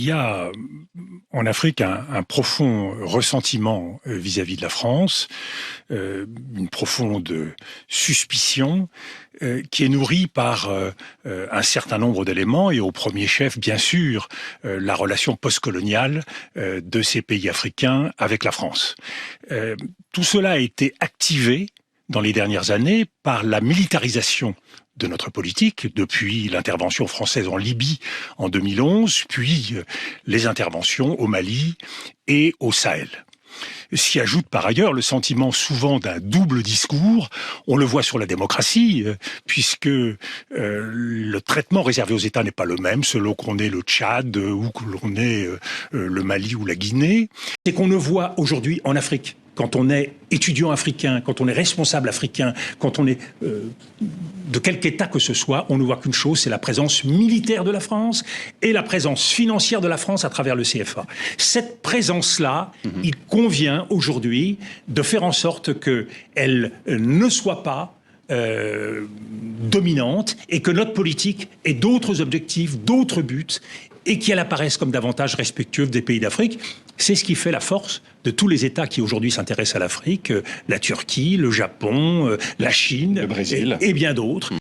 Il y a en Afrique un profond ressentiment vis-à-vis de la France, une profonde suspicion qui est nourrie par un certain nombre d'éléments et au premier chef, bien sûr, la relation postcoloniale de ces pays africains avec la France. Tout cela a été activé dans les dernières années par la militarisation de notre politique, depuis l'intervention française en Libye en 2011, puis les interventions au Mali et au Sahel. S'y ajoute par ailleurs le sentiment souvent d'un double discours. On le voit sur la démocratie, puisque le traitement réservé aux États n'est pas le même selon qu'on est le Tchad ou que l'on est le Mali ou la Guinée. C'est qu'on ne voit aujourd'hui en Afrique, quand on est étudiant africain, quand on est responsable africain, quand on est de quelque État que ce soit, on ne voit qu'une chose, c'est la présence militaire de la France et la présence financière de la France à travers le CFA. Cette présence-là, il convient aujourd'hui de faire en sorte qu'elle ne soit pas dominante et que notre politique ait d'autres objectifs, d'autres buts et qu'elle apparaisse comme davantage respectueuse des pays d'Afrique. C'est ce qui fait la force de tous les États qui aujourd'hui s'intéressent à l'Afrique, la Turquie, le Japon, la Chine le Brésil et bien d'autres.